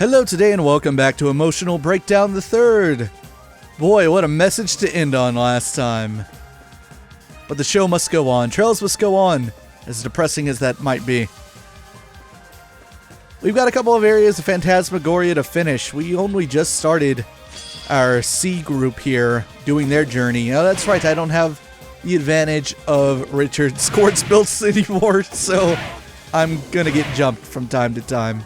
Hello today and welcome back to Emotional Breakdown the Third. Boy, what a message to end on last time. But the show must go on. Trails must go on, as depressing as that might be. We've got a couple of areas of Phantasmagoria to finish. We only just started our C group here doing their journey. Oh, that's right, I don't have the advantage of Richard's quartz builds anymore, so I'm gonna get jumped from time to time.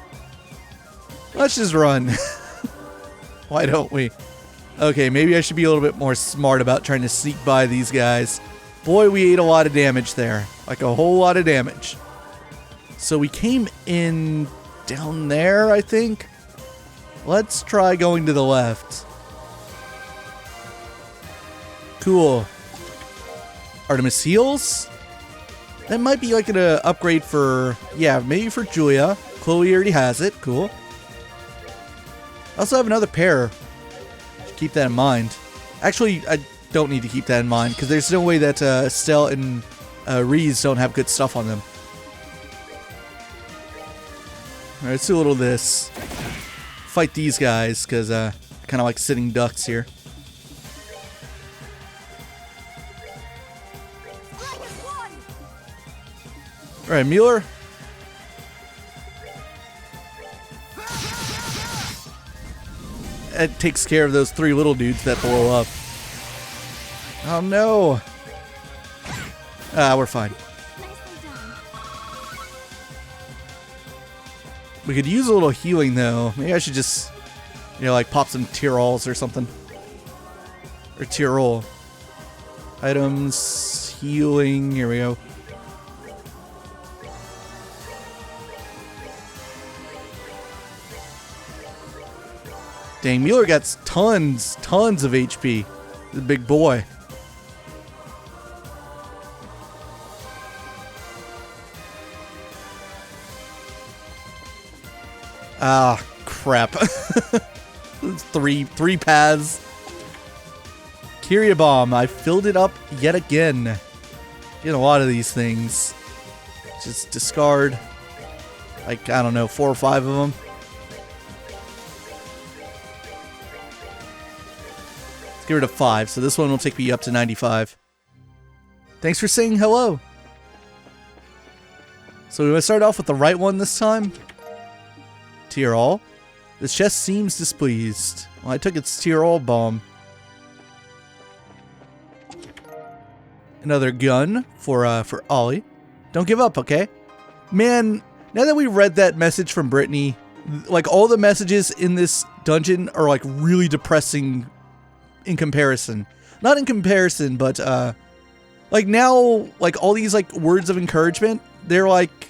Let's just run. Why don't we? Okay, maybe I should be a little bit more smart about trying to sneak by these guys. Boy, we ate a lot of damage there. Like a whole lot of damage. So we came in down there, I think. Let's try going to the left. Cool. Artemis heals? That might be like an upgrade for, yeah, maybe for Julia. Chloe already has it. Cool. I also have another pair. Should keep that in mind. Actually, I don't need to keep that in mind because there's no way that Estelle and Ries don't have good stuff on them. Alright, let's do a little of this. Fight these guys because kind of like sitting ducks here. Alright, Mueller. It takes care of those three little dudes that blow up. Oh no! Ah, we're fine. We could use a little healing though. Maybe I should just, you know, like pop some Tyrols or something. Or Tyrol. Items, healing, here we go. Dang, Mueller got tons of HP. The big boy. Ah, crap. three paths. Kyria bomb. I filled it up yet again. Get a lot of these things. Just discard, like, I don't know, 4 or 5 of them. Get rid of 5, so this one will take me up to 95. Thanks for saying hello. So we want to start off with the right one this time. Tyrol. This chest seems displeased. Well, I took its Tyrol bomb. Another gun for Ollie. Don't give up, okay? Man, now that we read that message from Brittany, like all the messages in this dungeon are like really depressing. In comparison, not in comparison, but like now, like all these like words of encouragement, they're like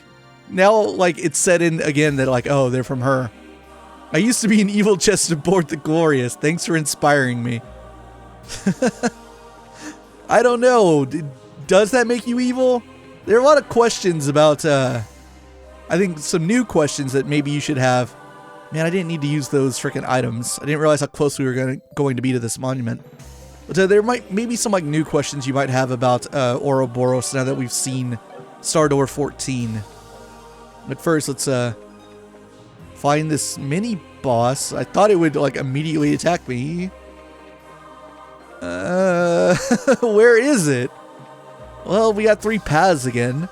now like it's said in again that like, oh, they're from her. I used to be an evil chest aboard the Glorious. Thanks for inspiring me. I don't know. Does that make you evil? There are a lot of questions about. I think some new questions that maybe you should have. Man, I didn't need to use those freaking items. I didn't realize how close we were going to be to this monument. But there might maybe some like new questions you might have about Ouroboros now that we've seen Star Door 14. But first, let's find this mini boss. I thought it would like immediately attack me. Where is it? Well, we got 3 paths again.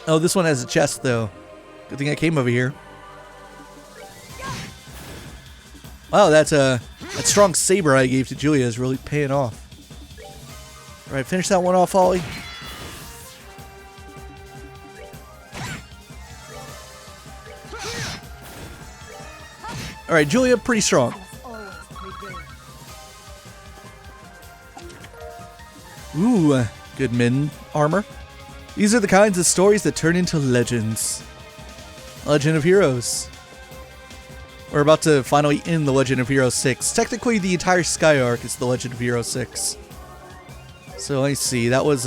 Oh, this one has a chest though. Good thing I came over here. Wow, that strong saber I gave to Julia is really paying off. Alright, finish that one off, Ollie. Alright, Julia, pretty strong. Ooh, good min armor. These are the kinds of stories that turn into legends. Legend of Heroes. We're about to finally end the Legend of Heroes 6. Technically, the entire Sky Arc is the Legend of Heroes 6. So, let me see. That was,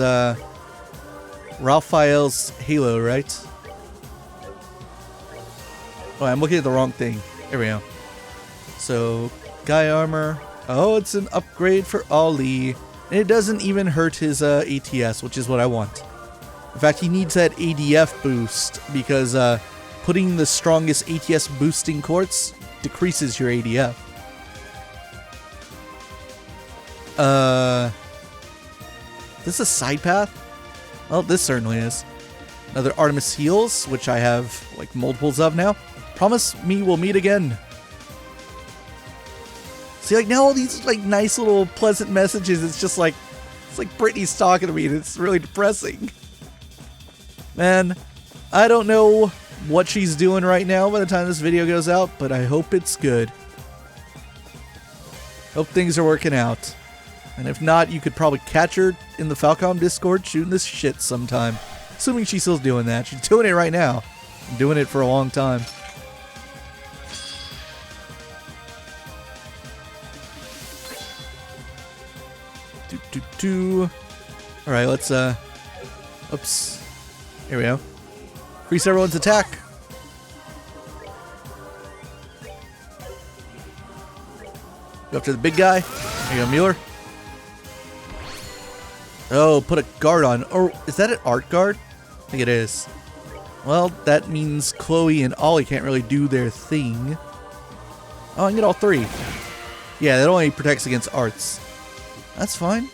Raphael's Halo, right? Oh, I'm looking at the wrong thing. There we go. So, Guy Armor. Oh, it's an upgrade for Ollie. And it doesn't even hurt his, ATS, which is what I want. In fact, he needs that ADF boost because, putting the strongest ATS boosting quartz decreases your ADF. This is a side path? Well, this certainly is. Another Artemis heals, which I have like multiples of now. Promise me we'll meet again. See, like now all these like nice little pleasant messages, it's just like, it's like Brittany's talking to me and it's really depressing. Man, I don't know what she's doing right now by the time this video goes out, but I hope it's good. Hope things are working out. And if not, you could probably catch her in the Falcom Discord shooting this shit sometime. Assuming she's still doing that. She's doing it right now. Been doing it for a long time. Alright, let's, oops. Here we go. Increase everyone's attack. Go after the big guy. There you go, Mueller. Oh, put a guard on. Or is that an art guard? I think it is. Well, that means Chloe and Ollie can't really do their thing. Oh, I can get all three. Yeah, that only protects against arts. That's fine.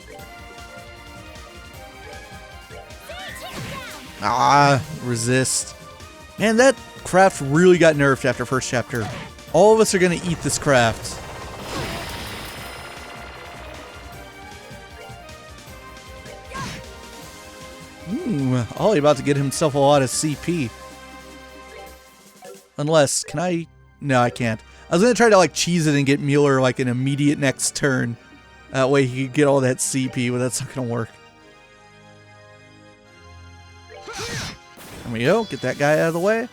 Ah, resist. Man, that craft really got nerfed after first chapter. All of us are gonna eat this craft. Ollie about to get himself a lot of CP. Unless, can I? No, I can't. I was gonna try to like cheese it and get Mueller like an immediate next turn. That way he could get all that CP, but that's not gonna work. There we go. Get that guy out of the way.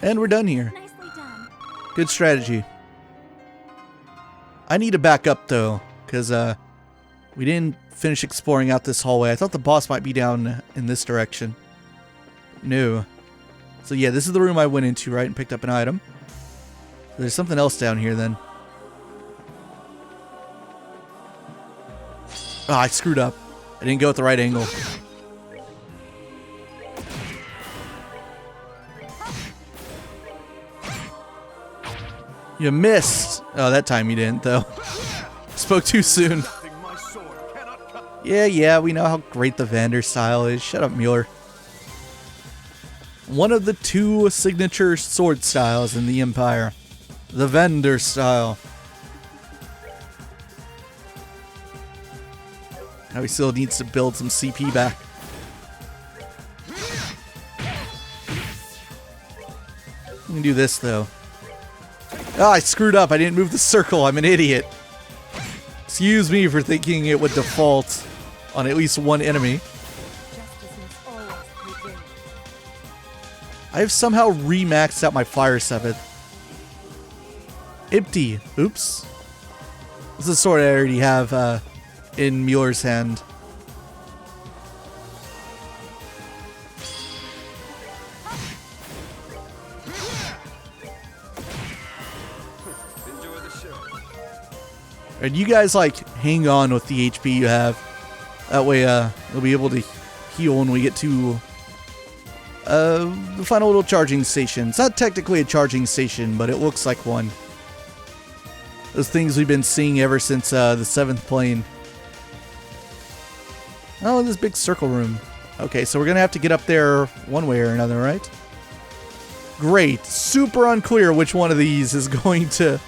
And we're done here. Nicely done. Good strategy. I need to back up though, because we didn't finish exploring out this hallway. I thought the boss might be down in this direction. No. So yeah, this is the room I went into, right, and picked up an item. There's something else down here then. Oh, I screwed up. I didn't go at the right angle. You missed. Oh, that time you didn't, though. Spoke too soon. Yeah, we know how great the Vander style is. Shut up, Mueller. One of the two signature sword styles in the Empire. The Vander style. Now he still needs to build some CP back. We can do this, though. Oh, I screwed up. I didn't move the circle. I'm an idiot. Excuse me for thinking it would default on at least one enemy. I've somehow re-maxed out my Fire 7th. Empty. Oops. This is a sword I already have in Mueller's hand. And you guys, like, hang on with the HP you have. That way, you'll be able to heal when we get to the final little charging station. It's not technically a charging station, but it looks like one. Those things we've been seeing ever since the 7th plane. Oh, this big circle room. Okay, so we're gonna have to get up there one way or another, right? Great. Super unclear which one of these is going to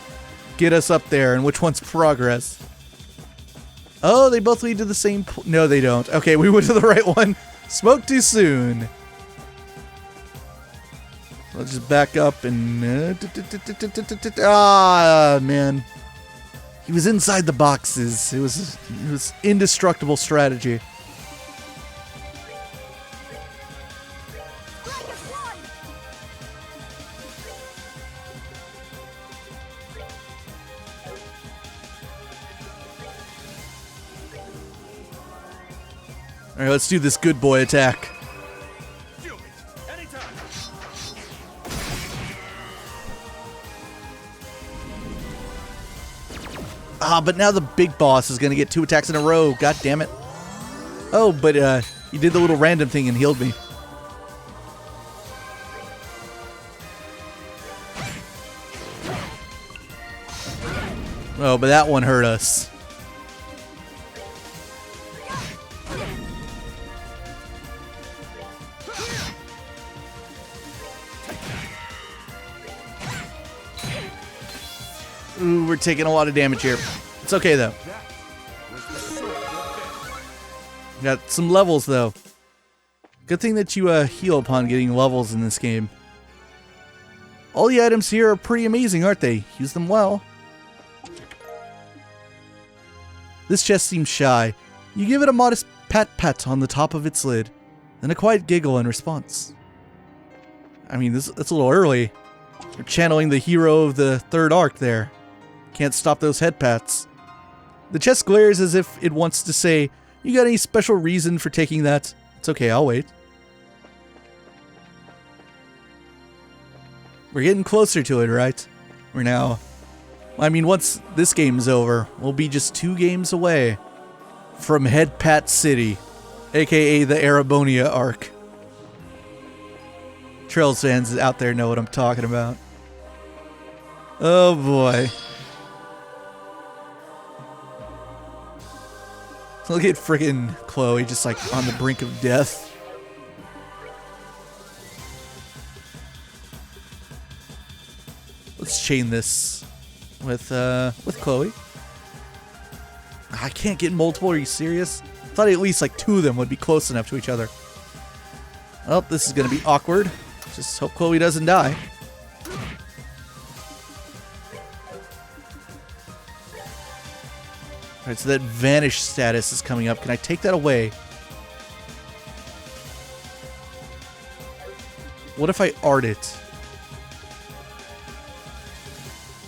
get us up there and which one's progress. Oh, they both lead to the same no, they don't. Okay, we went to the right one. Spoke too soon. Let's just back up and ah, man. He was inside the boxes. It was indestructible strategy. Alright, let's do this good boy attack. Ah, but now the big boss is gonna get 2 attacks in a row. God damn it. Oh, but He did the little random thing and healed me. Oh, but that one hurt us. Ooh, we're taking a lot of damage here. It's okay, though. Got some levels, though. Good thing that you heal upon getting levels in this game. All the items here are pretty amazing, aren't they? Use them well. This chest seems shy. You give it a modest pat-pat on the top of its lid, then a quiet giggle in response. I mean, that's a little early. You're channeling the hero of the third arc there. Can't stop those head pats. The chest glares as if it wants to say, "You got any special reason for taking that?" It's okay, I'll wait. We're getting closer to it, right? We're now... I mean, once this game's over, we'll be just 2 games away from Head Pat City, aka the Erebonia arc. Trails fans out there know what I'm talking about. Oh boy. Look at freaking Chloe just like on the brink of death. Let's chain this with Chloe. I can't get multiple, are you serious? I thought at least like 2 of them would be close enough to each other. Well, this is gonna be awkward. Just hope Chloe doesn't die. Alright, so that vanish status is coming up. Can I take that away? What if I art it?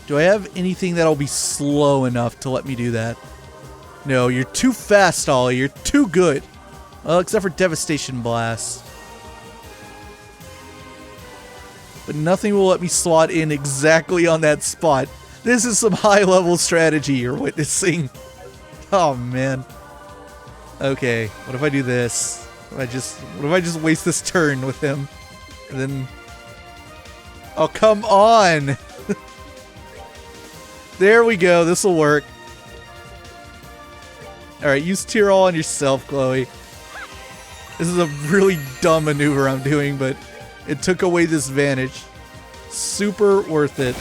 Do I have anything that'll be slow enough to let me do that? No, you're too fast, Ollie. You're too good. Well, except for Devastation Blast. But nothing will let me slot in exactly on that spot. This is some high-level strategy you're witnessing. Oh, man. Okay, what if I do this? What if I just waste this turn with him? And then... Oh, come on! There we go, this'll work. Alright, use Tyrol on yourself, Chloe. This is a really dumb maneuver I'm doing, but it took away this Vanish. Super worth it.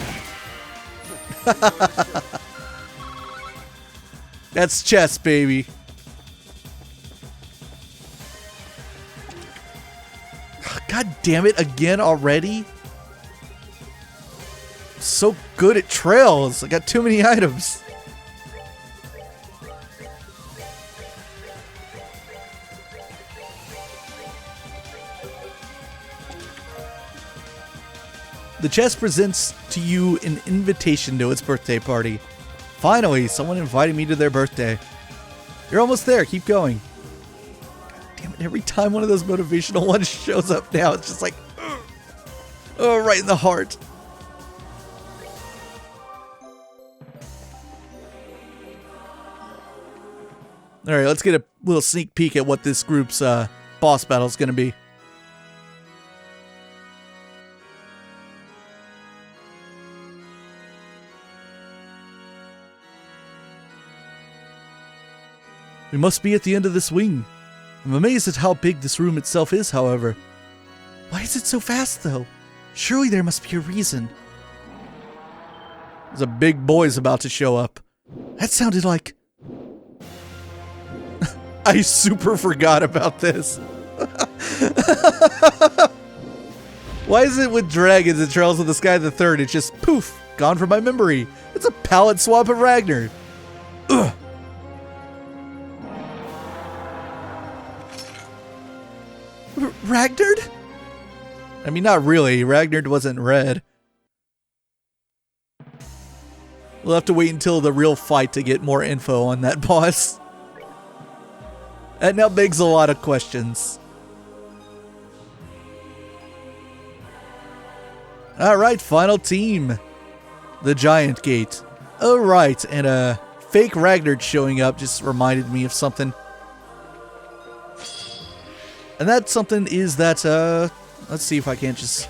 That's chess, baby. God damn it, again already? So good at trails. I got too many items. The chest presents to you an invitation to its birthday party. Finally, someone invited me to their birthday. You're almost there. Keep going. God damn it. Every time one of those motivational ones shows up now, it's just like... Oh, right in the heart. Alright, let's get a little sneak peek at what this group's boss battle is going to be. We must be at the end of this wing. I'm amazed at how big this room itself is, however. Why is it so fast, though? Surely there must be a reason. There's a big boy's about to show up. That sounded like... I super forgot about this. Why is it with dragons and Trails of the Sky the Third, it's just poof, gone from my memory. It's a palette swap of Ragnar. Ugh. Ragnar? I mean, not really. Ragnar wasn't red. We'll have to wait until the real fight to get more info on that boss. That now begs a lot of questions. Alright, final team. The Giant Gate. Oh, right, and a fake Ragnar showing up just reminded me of something. And that something is that, let's see if I can't just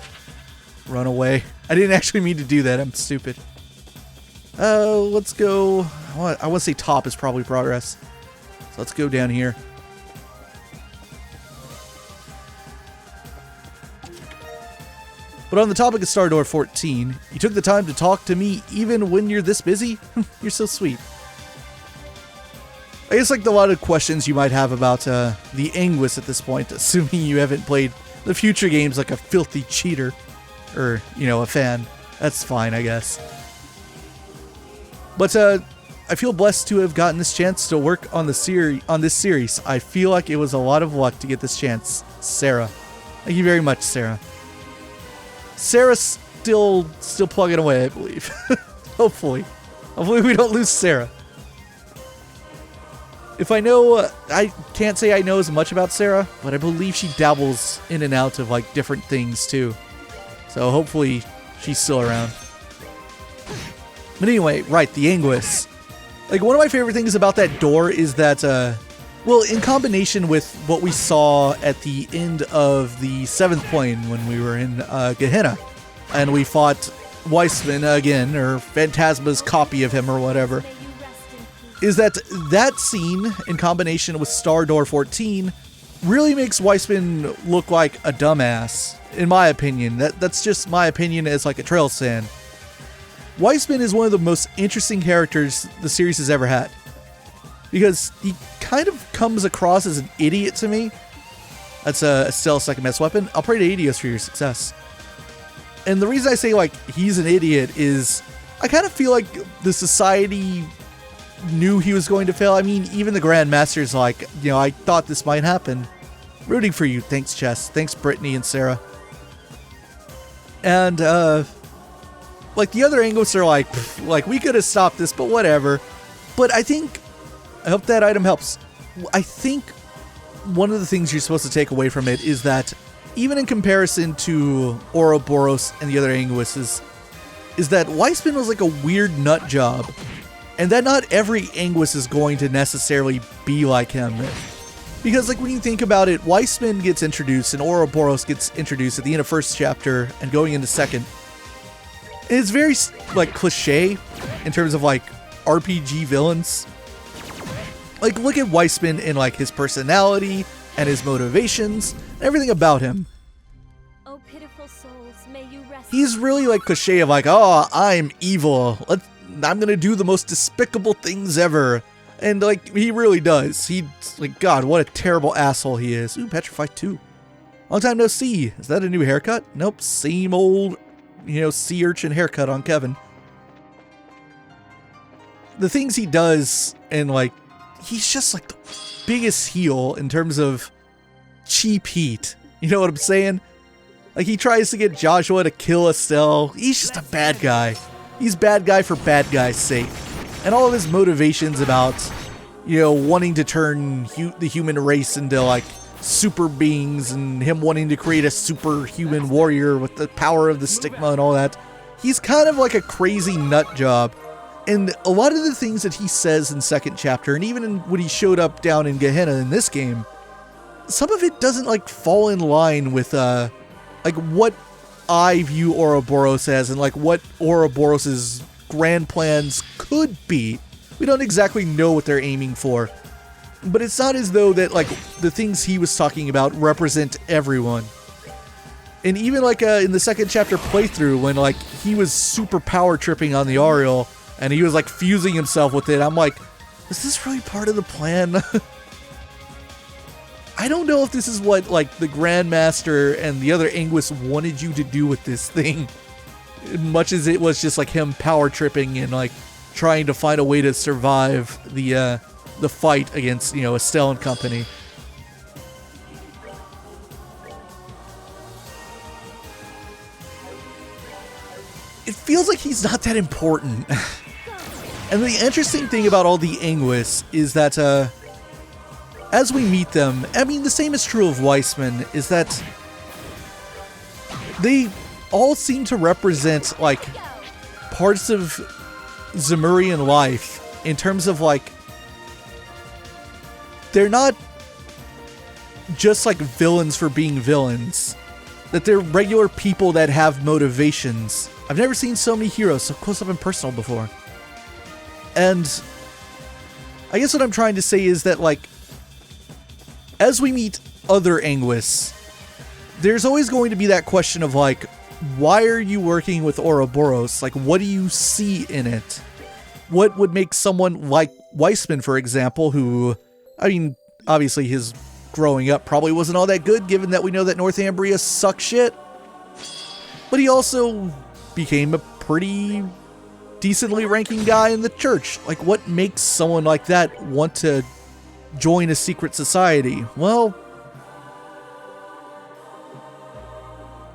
run away. I didn't actually mean to do that. I'm stupid. Let's go. I want to say top is probably progress. So let's go down here. But on the topic of Star Door 14, you took the time to talk to me even when you're this busy? You're so sweet. I guess like a lot of questions you might have about the Anguis at this point, assuming you haven't played the future games like a filthy cheater. Or, you know, a fan. That's fine, I guess. But I feel blessed to have gotten this chance to work on the on this series. I feel like it was a lot of luck to get this chance. Sarah. Thank you very much, Sarah. Sarah's still plugging away, I believe. Hopefully. Hopefully we don't lose Sarah. If I know, I can't say I know as much about Sarah, but I believe she dabbles in and out of like different things too. So hopefully she's still around. But anyway, right, the Anguis. Like one of my favorite things about that door is that, well, in combination with what we saw at the end of the 7th plane when we were in Gehenna, and we fought Weissman again, or Phantasma's copy of him or whatever, is that that scene in combination with Star Door 14 really makes Weissman look like a dumbass, in my opinion. That's just my opinion as like a trail stand. Weissman is one of the most interesting characters the series has ever had, because he kind of comes across as an idiot to me. That's a stealth second best weapon. I'll pray to Adios for your success. And the reason I say like he's an idiot is I kind of feel like the society knew he was going to fail. I mean, even the Grandmaster's like, you know, I thought this might happen. Rooting for you. Thanks, Chess. Thanks, Brittany and Sarah. And, like, the other Anguis are like, we could have stopped this, but whatever. But I hope that item helps. I think one of the things you're supposed to take away from it is that even in comparison to Ouroboros and the other Anguis is that Weissman was like a weird nut job. And that not every Anguis is going to necessarily be like him. Because like when you think about it, Weissman gets introduced and Ouroboros gets introduced at the end of 1st chapter and going into 2nd. And it's very like cliche in terms of like RPG villains. Like look at Weissman in like his personality and his motivations and everything about him. Oh, pitiful souls, may you rest. He's really like cliche of like, oh, I'm evil. I'm gonna do the most despicable things ever. And like, he really does. He's like, God, what a terrible asshole he is. Ooh, Petrified 2. Long time no see. Is that a new haircut? Nope, same old, you know, sea urchin haircut on Kevin. The things he does, and like, he's just like the biggest heel in terms of cheap heat. You know what I'm saying? Like, he tries to get Joshua to kill Estelle. He's just a bad guy. He's bad guy for bad guy's sake. And all of his motivations about, you know, wanting to turn the human race into, like, super beings, and him wanting to create a superhuman warrior with the power of the stigma and all that. He's kind of like a crazy nut job. And a lot of the things that he says in 2nd chapter, and even when he showed up down in Gehenna in this game, some of it doesn't, like, fall in line with, like, what I view Ouroboros as, and like what Ouroboros' grand plans could be. We don't exactly know what they're aiming for, but it's not as though that like the things he was talking about represent everyone. And even like in the 2nd chapter playthrough, when like he was super power tripping on the Ariel and he was like fusing himself with it, I'm like, is this really part of the plan? I don't know if this is what, like, the Grandmaster and the other Anguis wanted you to do with this thing. Much as it was just, like, him power tripping and, like, trying to find a way to survive the fight against, you know, Estelle and company. It feels like he's not that important. And the interesting thing about all the Anguis is that, as we meet them, I mean, the same is true of Weissman, is that they all seem to represent, like, parts of Zemurian life in terms of, like, they're not just like villains for being villains. That they're regular people that have motivations. I've never seen so many heroes so close up and personal before. And I guess what I'm trying to say is that, like, as we meet other Anguis, there's always going to be that question of, like, why are you working with Ouroboros? Like, what do you see in it? What would make someone like Weissman, for example, who, I mean, obviously his growing up probably wasn't all that good, given that we know that Northumbria sucks shit. But he also became a pretty decently ranking guy in the church. Like, what makes someone like that want to join a secret society? Well,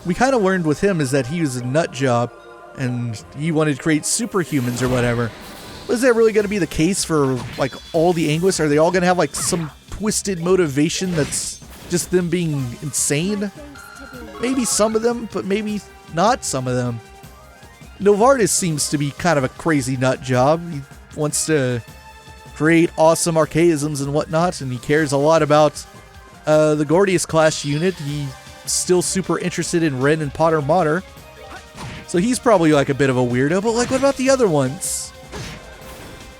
we kind of learned with him is that he was a nut job and he wanted to create superhumans or whatever. But is that really going to be the case for, like, all the Anguis? Are they all going to have, like, some twisted motivation that's just them being insane? Maybe some of them, but maybe not some of them. Novartis seems to be kind of a crazy nut job. He wants to create awesome archaisms and whatnot, and he cares a lot about the Gordius class unit. He's still super interested in Ren and Potter Mater. So he's probably like a bit of a weirdo, but like, what about the other ones?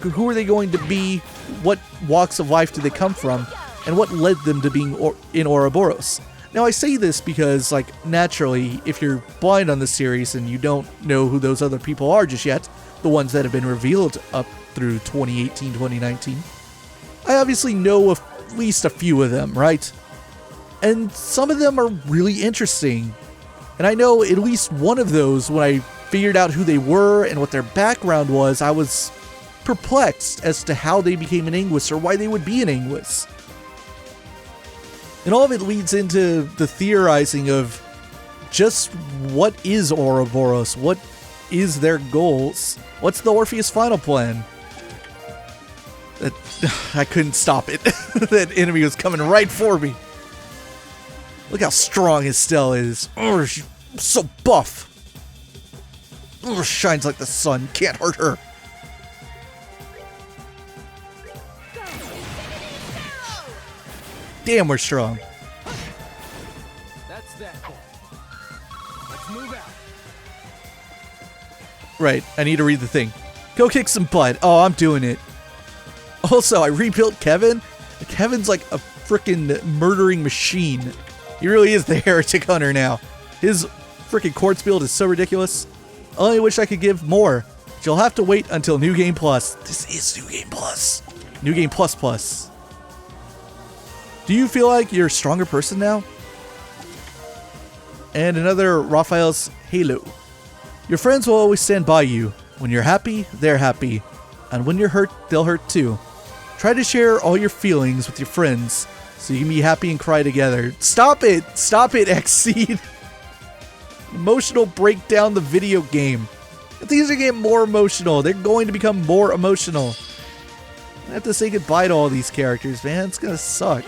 Who are they going to be? What walks of life do they come from? And what led them to being in Ouroboros? Now, I say this because, like, naturally, if you're blind on the series and you don't know who those other people are just yet, the ones that have been revealed up through 2018, 2019, I obviously know of at least a few of them, right? And some of them are really interesting. And I know at least one of those, when I figured out who they were and what their background was, I was perplexed as to how they became an Anguis or why they would be an Anguis. And all of it leads into the theorizing of just what is Ouroboros? What is their goals? What's the Orpheus final plan? I couldn't stop it. That enemy was coming right for me. Look how strong Estelle is. Oh, she's so buff. Oh, shines like the sun. Can't hurt her. Damn, we're strong. That's that. Let's move out. Right, I need to read the thing. Go kick some butt. Oh, I'm doing it. Also, I rebuilt Kevin. Kevin's like a freaking murdering machine. He really is the heretic hunter now. His freaking quartz build is so ridiculous. I only wish I could give more. But you'll have to wait until New Game Plus. This is New Game Plus. New Game Plus Plus. Do you feel like you're a stronger person now? And another Raphael's Halo. Your friends will always stand by you. When you're happy, they're happy. And when you're hurt, they'll hurt too. Try to share all your feelings with your friends so you can be happy and cry together. Stop it! Stop it, Xseed! Emotional breakdown the video game. If these are getting more emotional, they're going to become more emotional. I have to say goodbye to all these characters, man. It's gonna suck.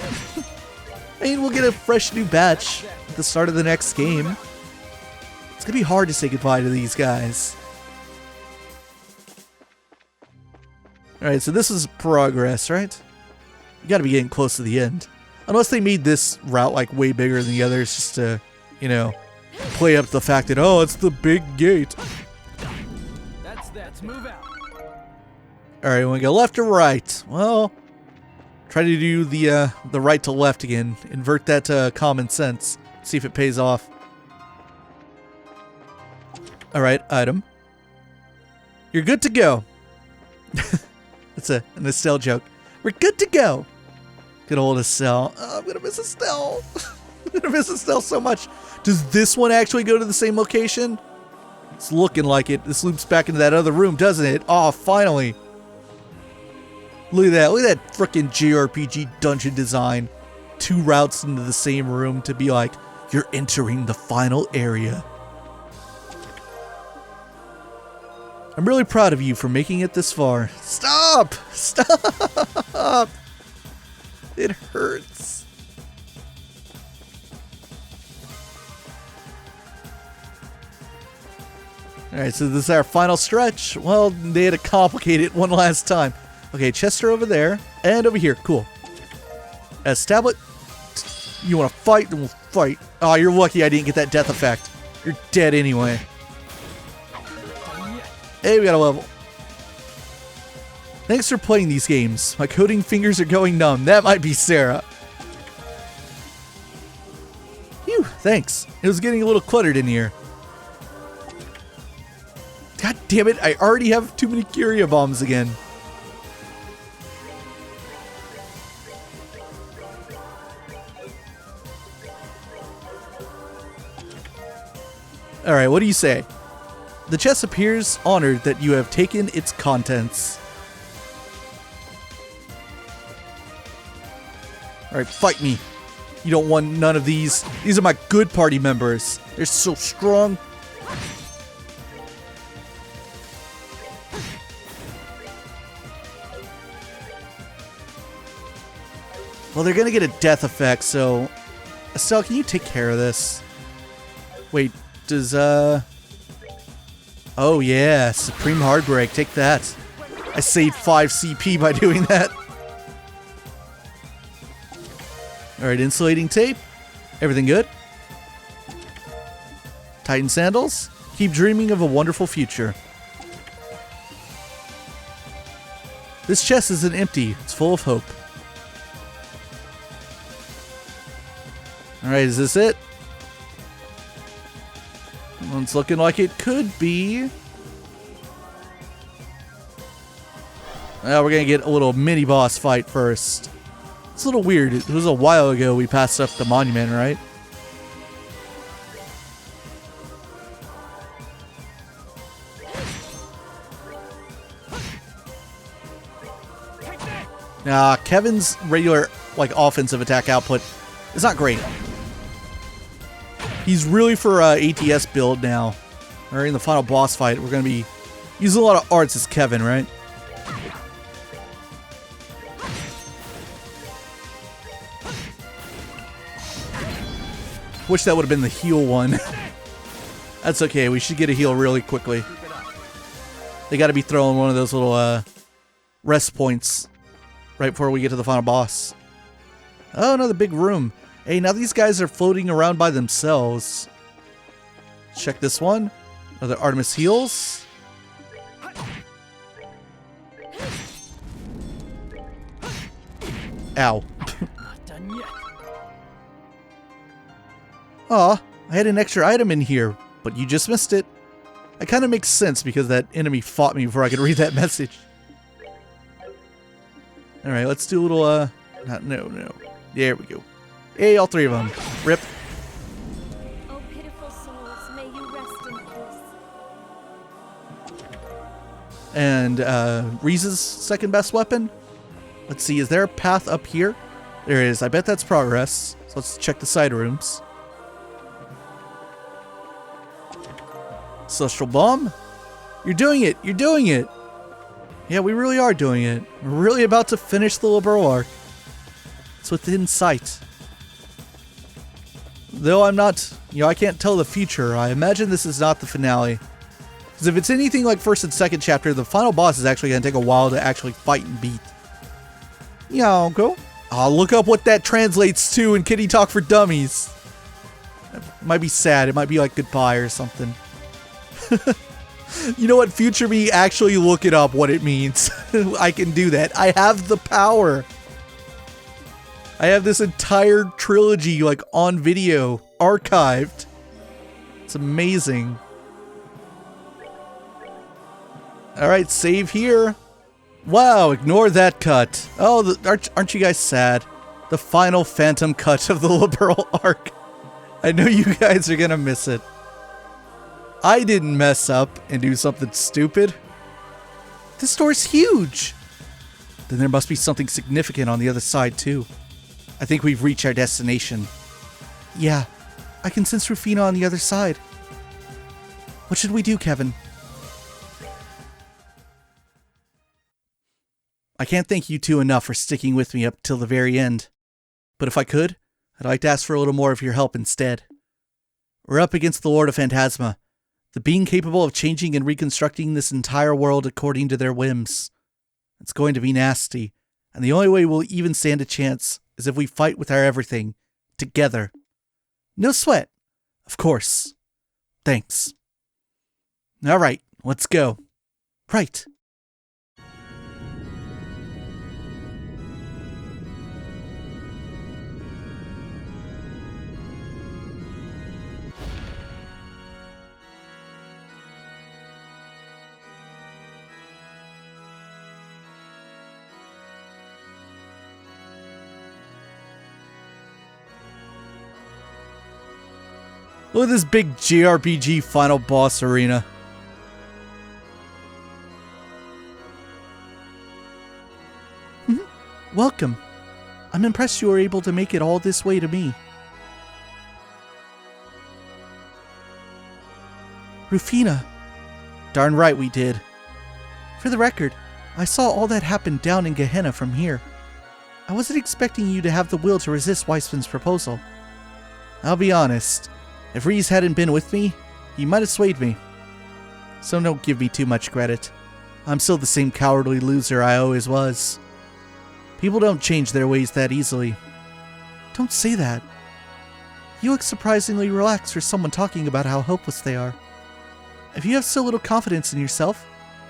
I mean, we'll get a fresh new batch at the start of the next game. It's gonna be hard to say goodbye to these guys. Alright, so this is progress, right? You gotta be getting close to the end. Unless they made this route, like, way bigger than the others, just to, you know, play up the fact that, oh, it's the big gate. Let's move out. Alright, we want to go left or right? Well, try to do the right to left again. Invert that to common sense. See if it pays off. Alright, item. You're good to go. That's an Estelle joke. We're good to go. Good old Estelle. Oh, I'm going to miss Estelle. I'm going to miss Estelle so much. Does this one actually go to the same location? It's looking like it. This loops back into that other room, doesn't it? Oh, finally. Look at that. Look at that frickin' JRPG dungeon design. 2 routes into the same room to be like, you're entering the final area. I'm really proud of you for making it this far. Stop! Stop! It hurts. Alright, so this is our final stretch. Well, they had to complicate it one last time. Okay, Chester over there, and over here. Cool. Tablet. You want to fight? Then we'll fight. Oh, you're lucky I didn't get that death effect. You're dead anyway. Hey, we got a level. Thanks for playing these games. My coding fingers are going numb. That might be Sarah. Phew, thanks. It was getting a little cluttered in here. God damn it, I already have too many Curia bombs again. Alright, what do you say? The chest appears honored that you have taken its contents. Alright, fight me. You don't want none of these. These are my good party members. They're so strong. Well, they're gonna get a death effect, so... Estelle, can you take care of this? Wait, does, Oh, yeah, Supreme Heartbreak. Take that. I saved 5 CP by doing that. Alright, insulating tape. Everything good? Titan sandals. Keep dreaming of a wonderful future. This chest isn't empty. It's full of hope. Alright, is this it? Well, it's looking like it could be. Now we're gonna get a little mini boss fight first. It's a little weird. It was a while ago we passed up the monument, right? Kevin's regular, like, offensive attack output is not great. He's really for ATS build now. Or in the final boss fight, we're going to be using a lot of arts as Kevin, right? Wish that would have been the heal one. That's okay, we should get a heal really quickly. They got to be throwing one of those little rest points right before we get to the final boss. Oh, another big room. Hey, now these guys are floating around by themselves. Check this one. Another Artemis heals. Ow. Aw, I had an extra item in here, but you just missed it. It kind of makes sense because that enemy fought me before I could read that message. Alright, let's do a little, no. There we go. Hey, all 3 of them. Rip. Oh, pitiful souls, may you rest in peace. And, Ries's second best weapon? Let's see, is there a path up here? There is. I bet that's progress. So let's check the side rooms. Celestial Bomb? You're doing it! You're doing it! Yeah, we really are doing it. We're really about to finish the Liberl arc. It's within sight. Though I'm not, I can't tell the future, I imagine this is not the finale. Because if it's anything like first and second chapter, the final boss is actually going to take a while to actually fight and beat. Yeah, go. I'll look up what that translates to in Kitty Talk for Dummies. It might be sad. It might be like goodbye or something. You know what? Future me, actually look it up what it means. I can do that. I have the power. I have this entire trilogy, like, on video, archived. It's amazing. Alright, save here. Wow, ignore that cut. Oh, aren't you guys sad? The final phantom cut of the Liberl arc. I know you guys are gonna miss it. I didn't mess up and do something stupid. This door's huge. Then there must be something significant on the other side, too. I think we've reached our destination. Yeah, I can sense Rufina on the other side. What should we do, Kevin? I can't thank you two enough for sticking with me up till the very end. But if I could, I'd like to ask for a little more of your help instead. We're up against the Lord of Phantasma, the being capable of changing and reconstructing this entire world according to their whims. It's going to be nasty, and the only way we'll even stand a chance is if we fight with our everything, together. No sweat. Of course. Thanks. Alright, let's go. Right. Look at this big JRPG final boss arena. Welcome. I'm impressed you were able to make it all this way to me. Rufina. Darn right we did. For the record, I saw all that happen down in Gehenna from here. I wasn't expecting you to have the will to resist Weissman's proposal. I'll be honest. If Ries hadn't been with me, he might have swayed me. So don't give me too much credit. I'm still the same cowardly loser I always was. People don't change their ways that easily. Don't say that. You look surprisingly relaxed for someone talking about how hopeless they are. If you have so little confidence in yourself,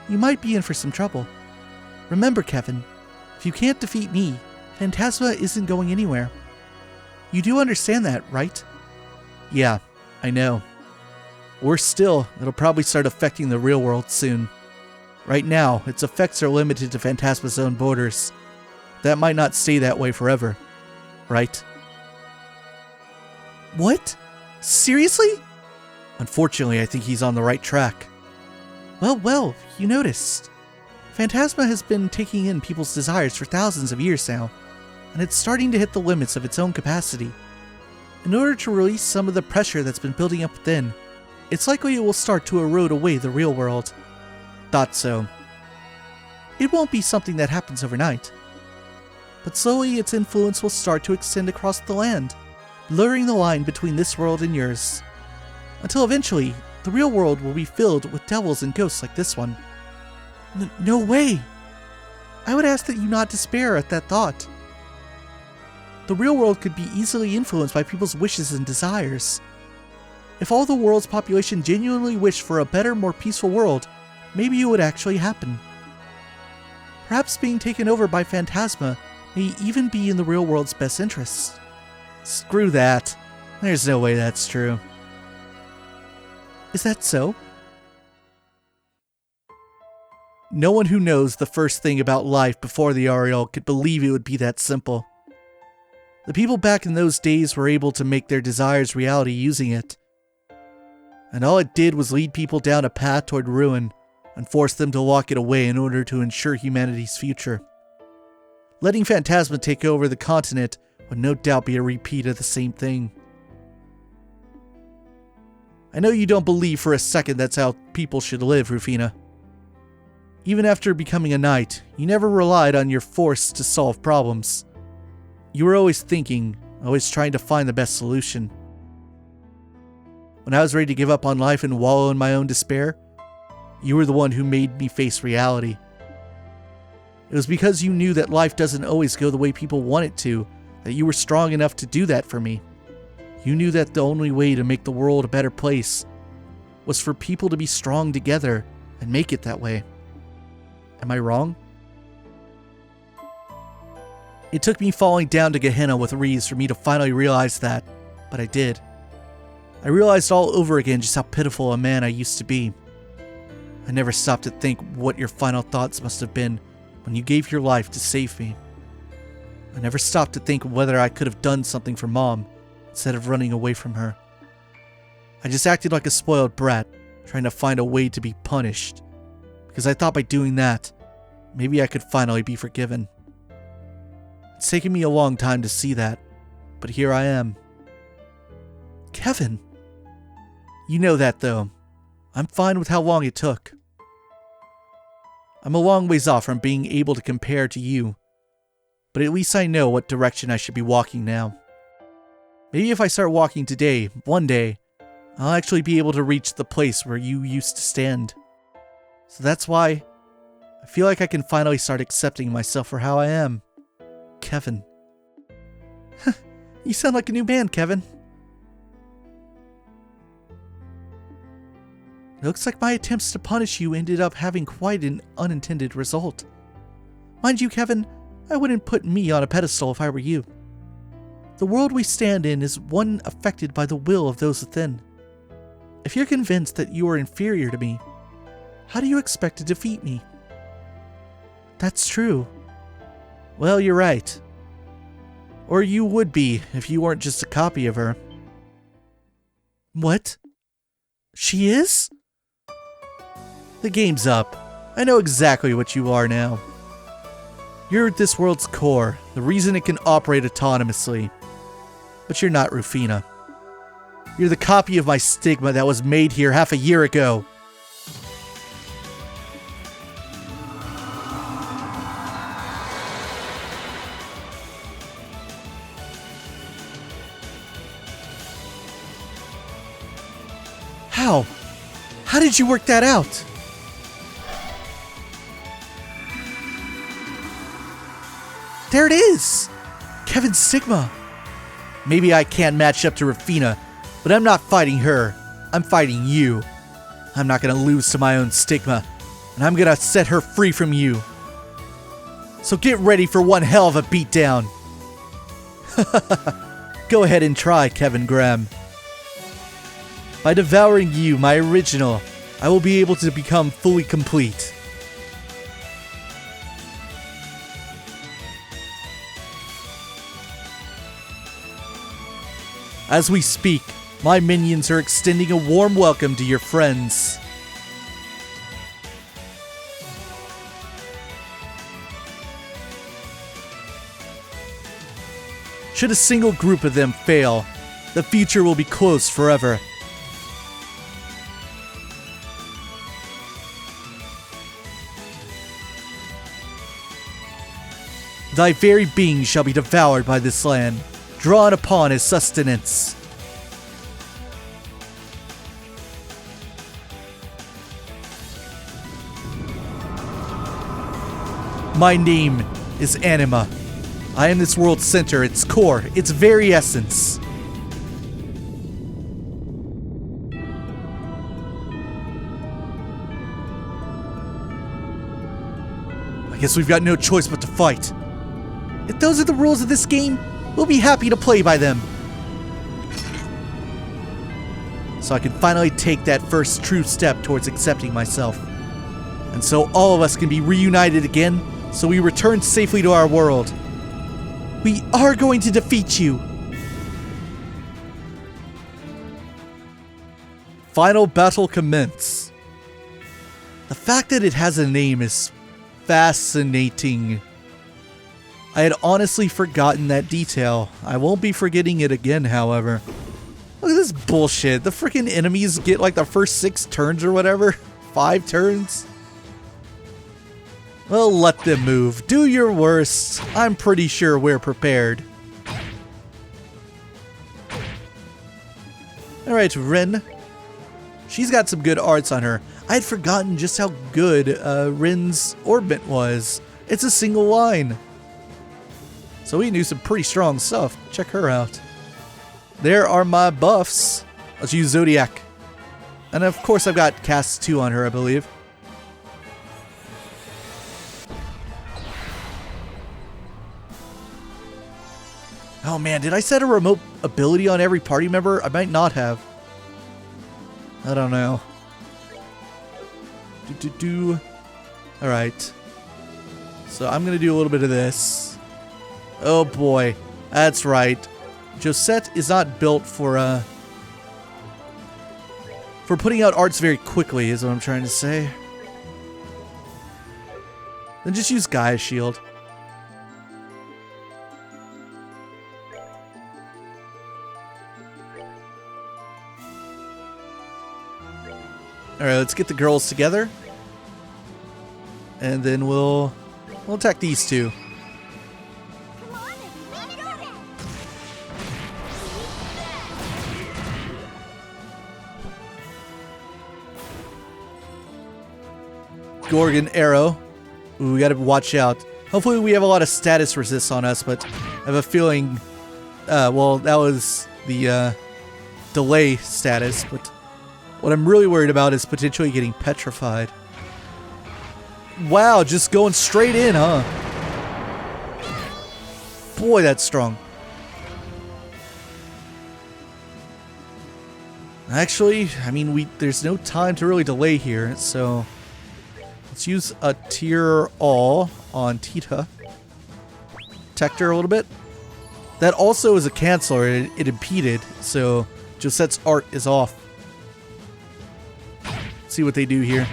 you might be in for some trouble. Remember, Kevin, if you can't defeat me, Phantasma isn't going anywhere. You do understand that, right? Yeah, I know. Worse still, it'll probably start affecting the real world soon. Right now, its effects are limited to Phantasma's own borders. That might not stay that way forever, right? What? Seriously? Unfortunately, I think he's on the right track. Well, you noticed. Phantasma has been taking in people's desires for thousands of years now, and it's starting to hit the limits of its own capacity. In order to release some of the pressure that's been building up within, it's likely it will start to erode away the real world. Thought so. It won't be something that happens overnight. But slowly its influence will start to extend across the land, blurring the line between this world and yours. Until eventually, the real world will be filled with devils and ghosts like this one. No way! I would ask that you not despair at that thought. The real world could be easily influenced by people's wishes and desires. If all the world's population genuinely wished for a better, more peaceful world, maybe it would actually happen. Perhaps being taken over by Phantasma may even be in the real world's best interests. Screw that. There's no way that's true. Is that so? No one who knows the first thing about life before the Ariel could believe it would be that simple. The people back in those days were able to make their desires reality using it. And all it did was lead people down a path toward ruin and force them to walk it away in order to ensure humanity's future. Letting Phantasma take over the continent would no doubt be a repeat of the same thing. I know you don't believe for a second that's how people should live, Rufina. Even after becoming a knight, you never relied on your force to solve problems. You were always thinking, always trying to find the best solution. When I was ready to give up on life and wallow in my own despair, you were the one who made me face reality. It was because you knew that life doesn't always go the way people want it to, that you were strong enough to do that for me. You knew that the only way to make the world a better place was for people to be strong together and make it that way. Am I wrong? It took me falling down to Gehenna with Ries for me to finally realize that, but I did. I realized all over again just how pitiful a man I used to be. I never stopped to think what your final thoughts must have been when you gave your life to save me. I never stopped to think whether I could have done something for Mom instead of running away from her. I just acted like a spoiled brat, trying to find a way to be punished, because I thought by doing that, maybe I could finally be forgiven. It's taken me a long time to see that, but here I am. Kevin! You know that though. I'm fine with how long it took. I'm a long ways off from being able to compare to you, but at least I know what direction I should be walking now. Maybe if I start walking today, one day, I'll actually be able to reach the place where you used to stand. So that's why I feel like I can finally start accepting myself for how I am. Kevin. You sound like a new man, Kevin. It looks like my attempts to punish you ended up having quite an unintended result. Mind you, Kevin, I wouldn't put me on a pedestal if I were you. The world we stand in is one affected by the will of those within. If you're convinced that you are inferior to me, how do you expect to defeat me? That's true. Well, you're right. Or you would be if you weren't just a copy of her. What? She is? The game's up. I know exactly what you are now. You're this world's core, the reason it can operate autonomously. But you're not Rufina. You're the copy of my stigma that was made here half a year ago. How? How did you work that out? There it is! Kevin's stigma. Maybe I can't match up to Rufina, but I'm not fighting her. I'm fighting you. I'm not gonna lose to my own stigma, and I'm gonna set her free from you. So get ready for one hell of a beatdown. Go ahead and try, Kevin Graham. By devouring you, my original, I will be able to become fully complete. As we speak, my minions are extending a warm welcome to your friends. Should a single group of them fail, the future will be closed forever. Thy very being shall be devoured by this land, drawn upon as sustenance. My name is Anima. I am this world's center, its core, its very essence. I guess we've got no choice but to fight. If those are the rules of this game, we'll be happy to play by them. So I can finally take that first true step towards accepting myself. And so all of us can be reunited again, so we return safely to our world. We are going to defeat you. Final battle commence. The fact that it has a name is fascinating. I had honestly forgotten that detail. I won't be forgetting it again, however. Look at this bullshit. The freaking enemies get like the first 6 turns or whatever. 5 turns. Well, let them move. Do your worst. I'm pretty sure we're prepared. Alright, Rin. She's got some good arts on her. I had forgotten just how good Rin's orbit was. It's a single line. So we knew some pretty strong stuff. Check her out. There are my buffs. Let's use Zodiac. And of course I've got Cast 2 on her, I believe. Oh man, did I set a remote ability on every party member? I might not have. I don't know. Alright. So I'm gonna do a little bit of this. Oh boy, that's right. Josette is not built for putting out arts very quickly, is what I'm trying to say. Then just use Gaia's Shield. Alright, let's get the girls together. And then we'll attack these two. Gorgon Arrow. Ooh, we gotta watch out. Hopefully we have a lot of status resist on us, but I have a feeling Well, that was the delay status, but what I'm really worried about is potentially getting petrified. Wow, just going straight in, huh? Boy, that's strong. Actually, I mean, there's no time to really delay here, so let's use a tier all on Tita. Protect her a little bit. That also is a canceller. It impeded, so Josette's art is off. Let's see what they do here.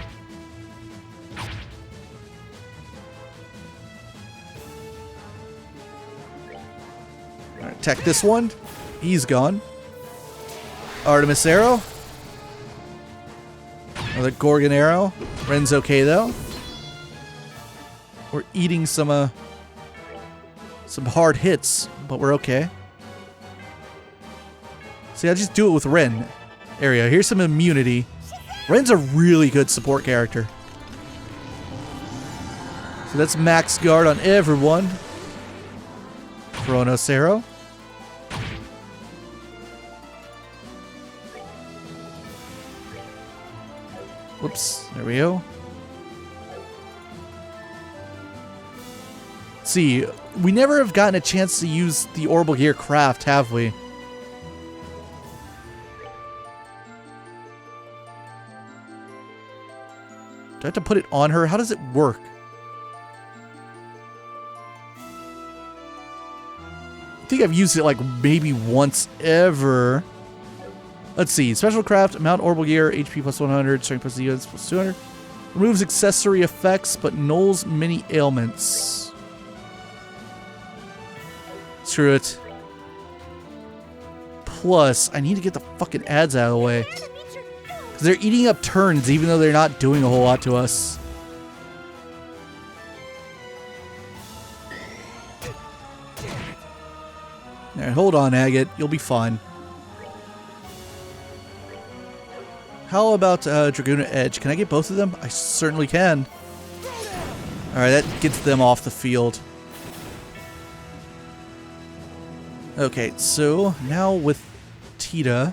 Alright, attack this one. He's gone. Artemis arrow. Another Gorgon arrow. Ren's okay though. We're eating some hard hits, but we're okay. See, I just do it with Ren. Area. Here's some immunity. Ren's a really good support character. So that's max guard on everyone. Chronos arrow. Whoops, there we go. Let's see, we never have gotten a chance to use the orbital gear craft, have we? Do I have to put it on her? How does it work? I think I've used it like maybe once ever. Let's see. Special craft, mount orbital gear, HP plus 100, strength plus units plus 200. Removes accessory effects, but nulls many ailments. Screw it. Plus, I need to get the fucking ads out of the way. Because they're eating up turns, even though they're not doing a whole lot to us. Alright, hold on, Agate. You'll be fine. How about Dragoon Edge? Can I get both of them? I certainly can. Alright, that gets them off the field. Okay, so now with Tita,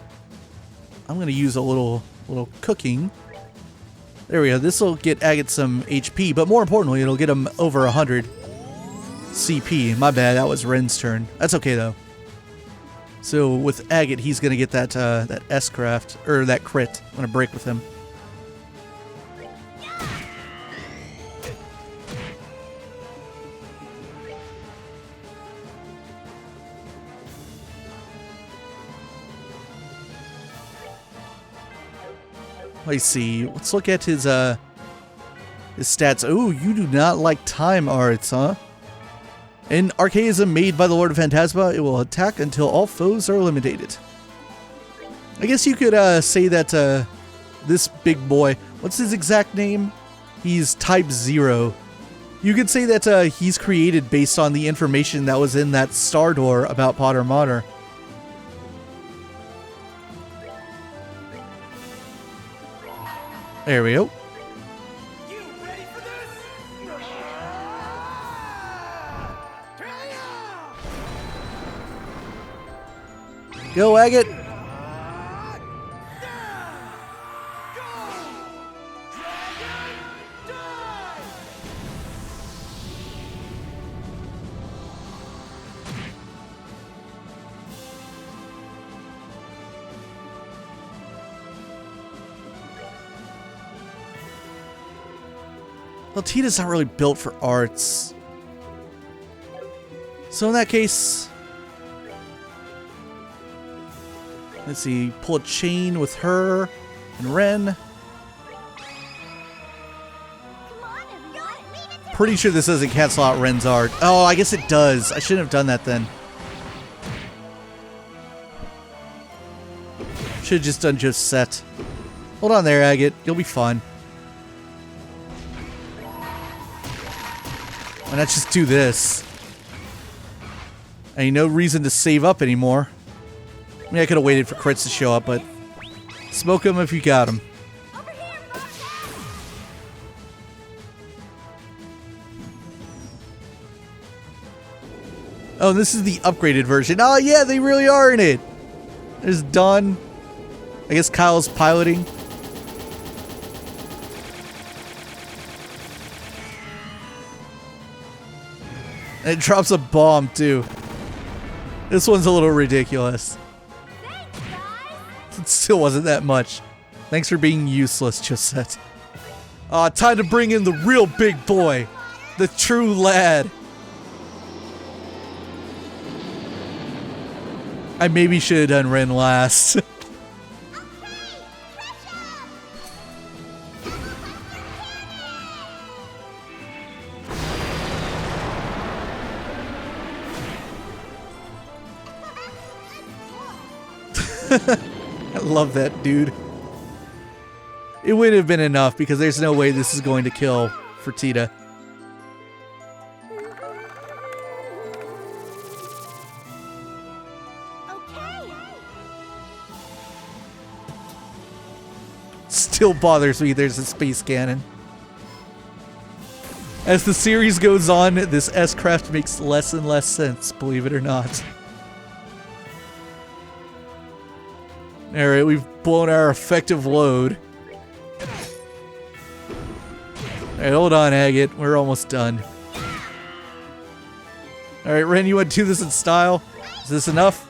I'm going to use a little cooking. There we go. This will get Agate some HP, but more importantly, it'll get him over 100 CP. My bad, that was Ren's turn. That's okay, though. So with Agate, he's gonna get that that S-craft, or that crit. I'm gonna break with him. Let's see. Let's look at his stats. Oh, you do not like time arts, huh? In Archaism made by the Lord of Phantasma, it will attack until all foes are eliminated. I guess you could say that this big boy, what's his exact name? He's type 0. You could say that he's created based on the information that was in that Star Door about Potter Mater. There we go. Go, Agate! Well, Tita's not really built for arts. So in that case, let's see, pull a chain with her and Ren. Pretty sure this doesn't cancel out Ren's art. Oh, I guess it does. I shouldn't have done that then. Should have just done Josette. Hold on there, Agate. You'll be fine. Why not just do this? Ain't no reason to save up anymore. I mean, I could have waited for crits to show up, but smoke them if you got them. Oh, this is the upgraded version. Oh, yeah, they really are in it. There's Dawn. I guess Kyle's piloting. And it drops a bomb, too. This one's a little ridiculous. Thanks, guys. It still wasn't that much. Thanks for being useless, Josette. Time to bring in the real big boy. The true lad. I maybe should have done Ren last. I love that dude. It wouldn't have been enough because there's no way this is going to kill Fertitta. Okay. Still bothers me there's a space cannon. As the series goes on, this S-craft makes less and less sense, believe it or not. Alright, we've blown our effective load. Alright, hold on, Agate. We're almost done. Alright, Ren, you want to do this in style? Is this enough?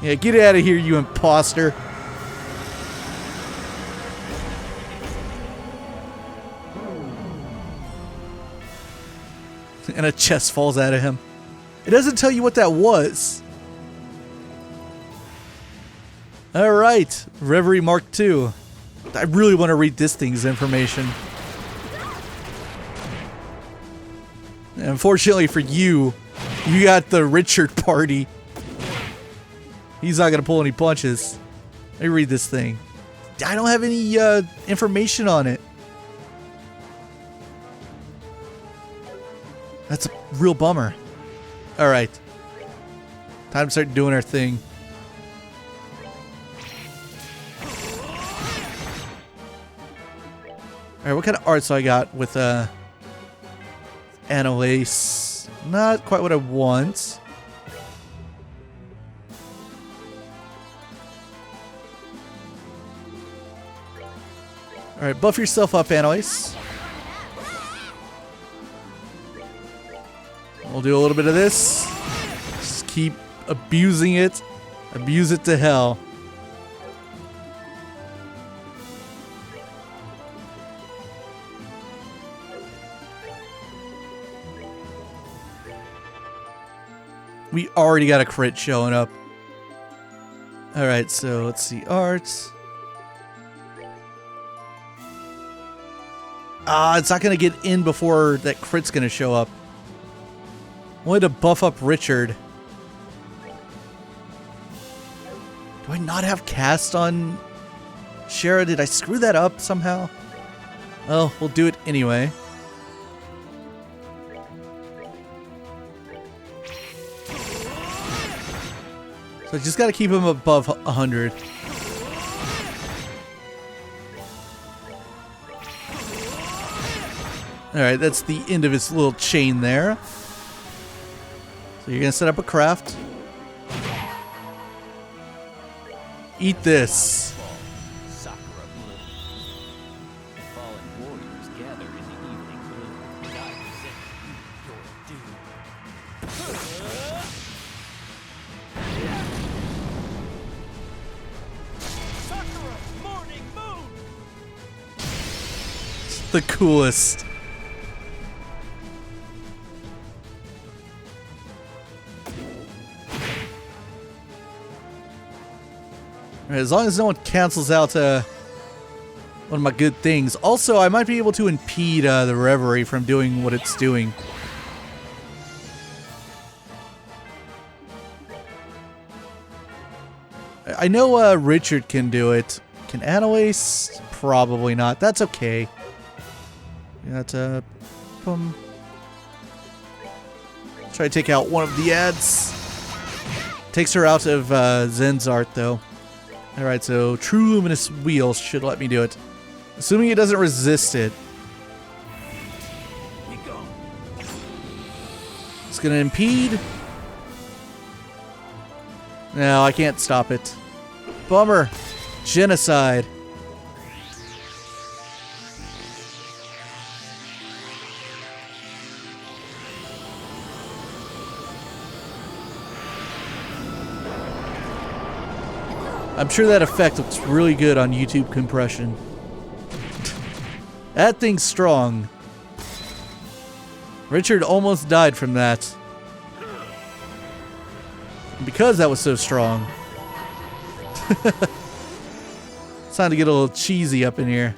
Yeah, get out of here, you imposter. And a chest falls out of him. It doesn't tell you what that was. Alright, Reverie Mark II. I really want to read this thing's information. And unfortunately for you, you got the Richard party. He's not going to pull any punches. Let me read this thing. I don't have any information on it. That's a real bummer. Alright. Time to start doing our thing. Alright, what kind of arts I got with Annalise? Not quite what I want. Alright, buff yourself up, Annalise. We'll do a little bit of this. Just keep abusing it. Abuse it to hell. We already got a crit showing up. Alright, so let's see. Arts. It's not going to get in before that crit's going to show up. I wanted to buff up Richard. Do I not have cast on Shara? Did I screw that up somehow? Oh, we'll do it anyway. So I just got to keep him above 100. Alright, that's the end of his little chain there. So you're going to set up a craft. Eat this. The coolest. Right, as long as no one cancels out one of my good things. Also, I might be able to impede the Reverie from doing what it's doing. I know Richard can do it. Can Annalise? Probably not. That's okay. Got to try to take out one of the ads. Takes her out of Zen's art though. Alright, so True Luminous Wheel should let me do it. Assuming it doesn't resist it. gonna impede. No, I can't stop it. Bummer. Genocide. I'm sure that effect looks really good on YouTube compression. That thing's strong. Richard almost died from that. And because that was so strong. It's time to get a little cheesy up in here.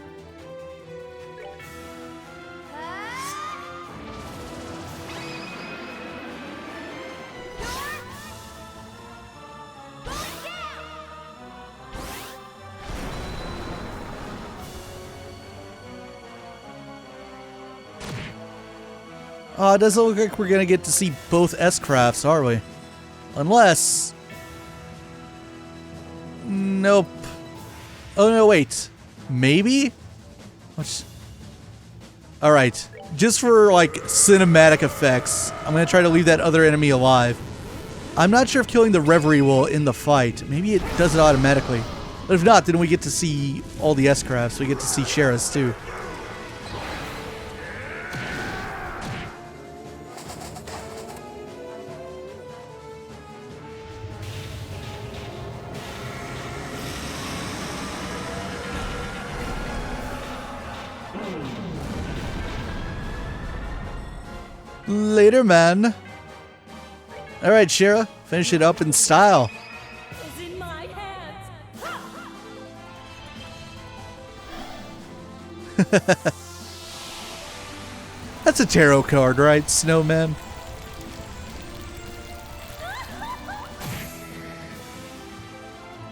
It doesn't look like we're gonna get to see both S-crafts, are we? Unless... Nope. Oh no, wait. Maybe? Alright. Just for, like, cinematic effects, I'm gonna try to leave that other enemy alive. I'm not sure if killing the Reverie will end the fight. Maybe it does it automatically. But if not, then we get to see all the S-crafts. We get to see Shera's too. Later, man. Alright, Shera. Finish it up in style. Is in my hands. That's a tarot card, right, Snowman?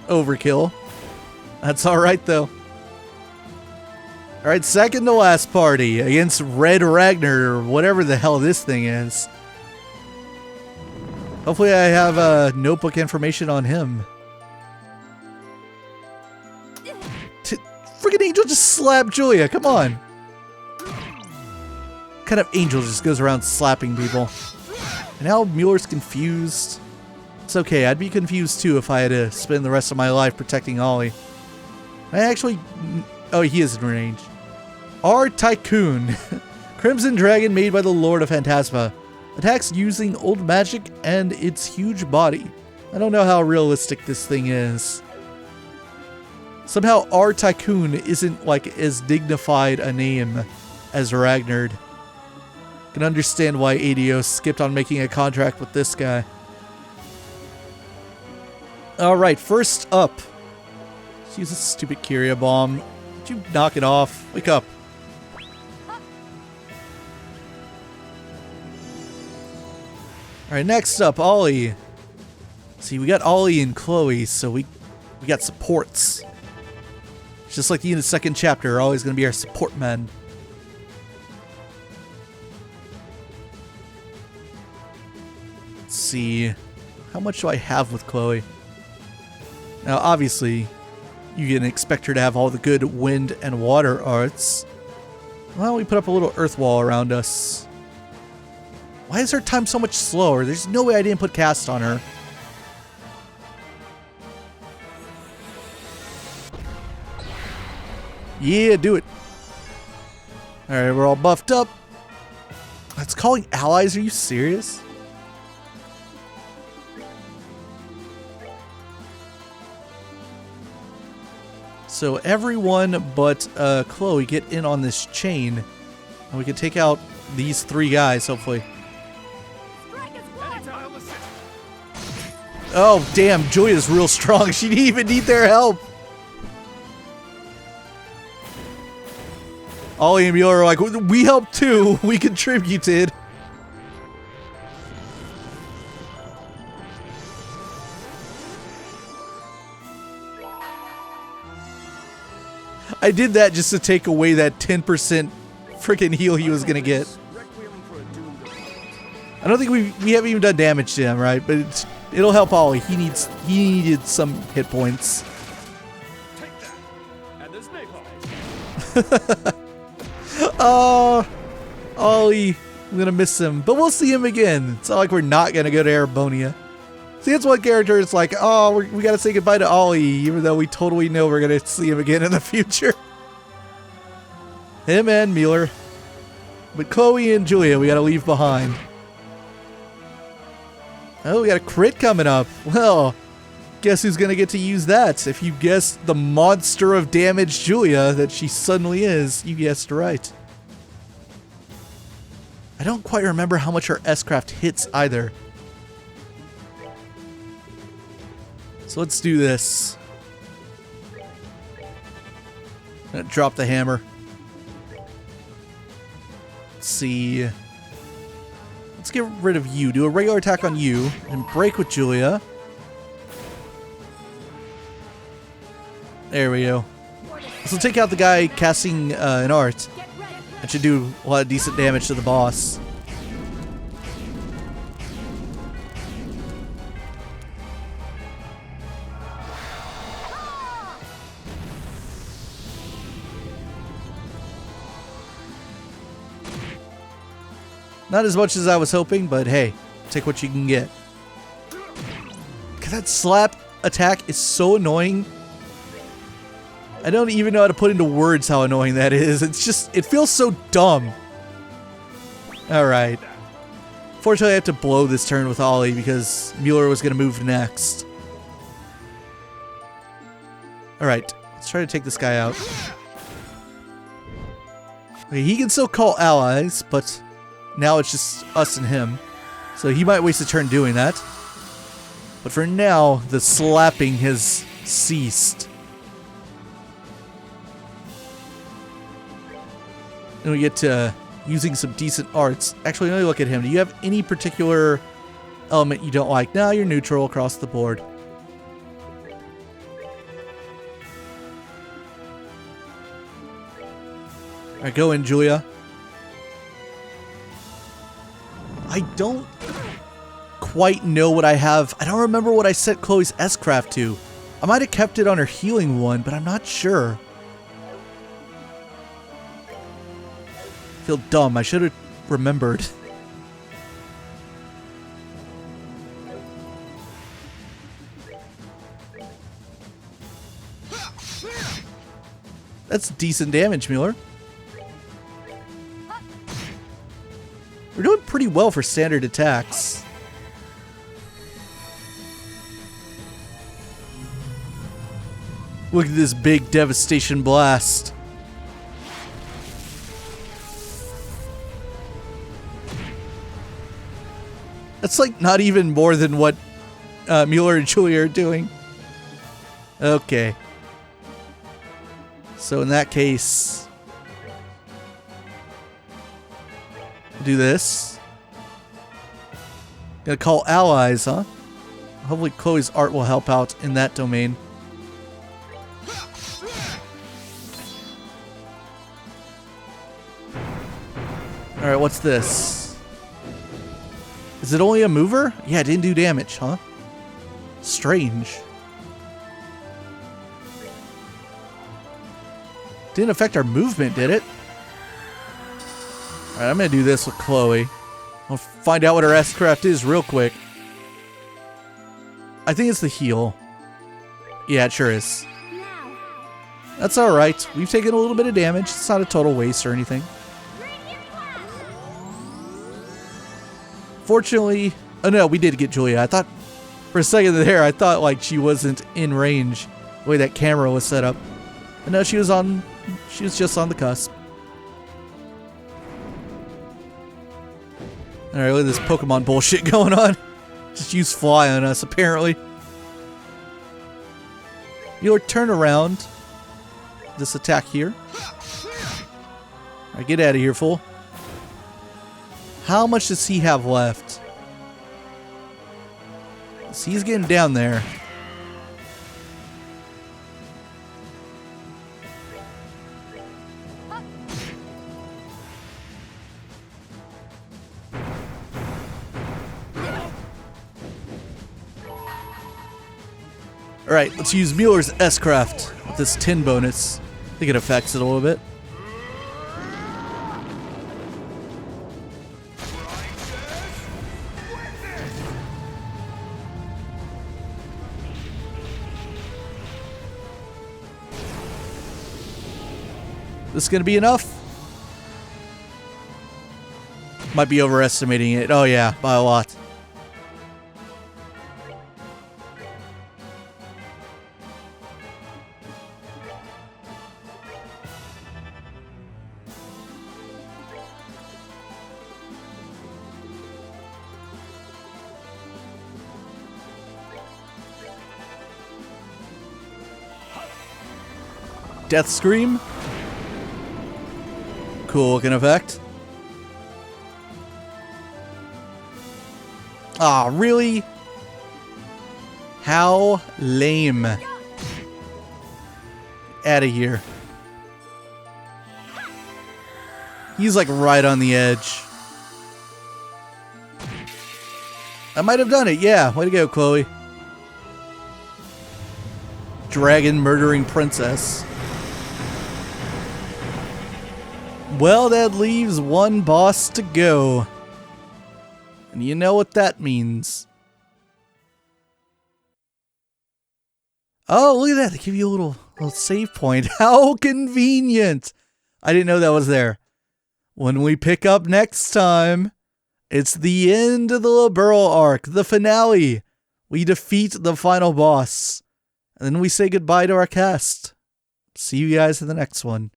Overkill. That's alright, though. Alright, second to last party against Red Ragnar, or whatever the hell this thing is. Hopefully I have notebook information on him. Freaking angel just slapped Julia, come on. What kind of angel just goes around slapping people? And now Mueller's confused. It's okay, I'd be confused too if I had to spend the rest of my life protecting Ollie. I actually... Oh, he is in range. Our Tycoon. Crimson Dragon made by the Lord of Phantasma. Attacks using old magic and its huge body. I don't know how realistic this thing is. Somehow our Tycoon isn't like as dignified a name as Ragnar. Can understand why Adios skipped on making a contract with this guy. Alright, first up. Let's use this stupid Kyria bomb. Did you knock it off? Wake up. Alright, next up, Ollie. See, we got Ollie and Chloe, so we got supports. Just like in the second chapter, Ollie's gonna be our support men. Let's see. How much do I have with Chloe? Now, obviously, you can expect her to have all the good wind and water arts. Why don't we put up a little earth wall around us? Why is her time so much slower? There's no way I didn't put cast on her. Yeah, do it. Alright, we're all buffed up. That's calling allies? Are you serious? So everyone but Chloe get in on this chain. And we can take out these three guys, hopefully. Oh, damn, Julia's real strong. She didn't even need their help. Ollie and Mueller are like, we helped too. We contributed. I did that just to take away that 10% freaking heal he was going to get. I don't think we haven't even done damage to him, right? But it'll help Ollie. He needed some hit points. Take that. And this napalm. Oh, Ollie. I'm gonna miss him, but we'll see him again. It's not like we're not gonna go to Erebonia. See, it's one character. It's like, oh, we gotta say goodbye to Ollie, even though we totally know we're gonna see him again in the future. Him and Mueller. But Chloe and Julia, we gotta leave behind. Oh, we got a crit coming up. Well, guess who's gonna get to use that? If you guessed the monster of damage Julia that she suddenly is, you guessed right. I don't quite remember how much her S-Craft hits either. So let's do this. Gonna drop the hammer. Let's see. Let's get rid of you. Do a regular attack on you and break with Julia. There we go. So take out the guy casting an art. That should do a lot of decent damage to the boss. Not as much as I was hoping, but hey, take what you can get. That slap attack is so annoying. I don't even know how to put into words how annoying that is. It's just, it feels so dumb. Alright. Fortunately, I have to blow this turn with Ollie because Mueller was going to move next. Alright, let's try to take this guy out. Okay, he can still call allies, but now it's just us and him. So he might waste a turn doing that. But for now, the slapping has ceased. And we get to using some decent arts. Actually, let me look at him. Do you have any particular element you don't like? No, you're neutral across the board. Alright, go in, Julia. I don't quite know what I have. I don't remember what I set Chloe's S-Craft to. I might have kept it on her healing one, but I'm not sure. I feel dumb. I should have remembered. That's decent damage, Mueller. We're doing pretty well for standard attacks. Look at this big devastation blast. That's like not even more than what Mueller and Julia are doing. Okay. So in that case, do this. Gonna call allies, huh? Hopefully Chloe's art will help out in that domain. Alright, what's this? Is it only a mover? Yeah, it didn't do damage, huh? Strange. Didn't affect our movement, did it? Alright, I'm gonna do this with Chloe. I'll find out what her S-Craft is real quick. I think it's the heal. Yeah, it sure is. That's alright. We've taken a little bit of damage. It's not a total waste or anything. Fortunately, oh no, we did get Julia. I thought, for a second there, I thought like she wasn't in range the way that camera was set up. But no, she was just on the cusp. Alright, look at this Pokemon bullshit going on. Just use Fly on us, apparently. You'll turn around. This attack here. Alright, get out of here, fool. How much does he have left? So he's getting down there. Alright, let's use Mueller's S-Craft with this 10 bonus. I think it affects it a little bit. This gonna be enough? Might be overestimating it. Oh yeah, by a lot. Death Scream. Cool looking effect. Ah, really? How lame. Out of here. He's like right on the edge. I might have done it, yeah. Way to go, Chloe. Dragon murdering princess. Well, that leaves one boss to go. And you know what that means. Oh, look at that. They give you a little save point. How convenient. I didn't know that was there. When we pick up next time, it's the end of the Liberl arc, the finale. We defeat the final boss. And then we say goodbye to our cast. See you guys in the next one.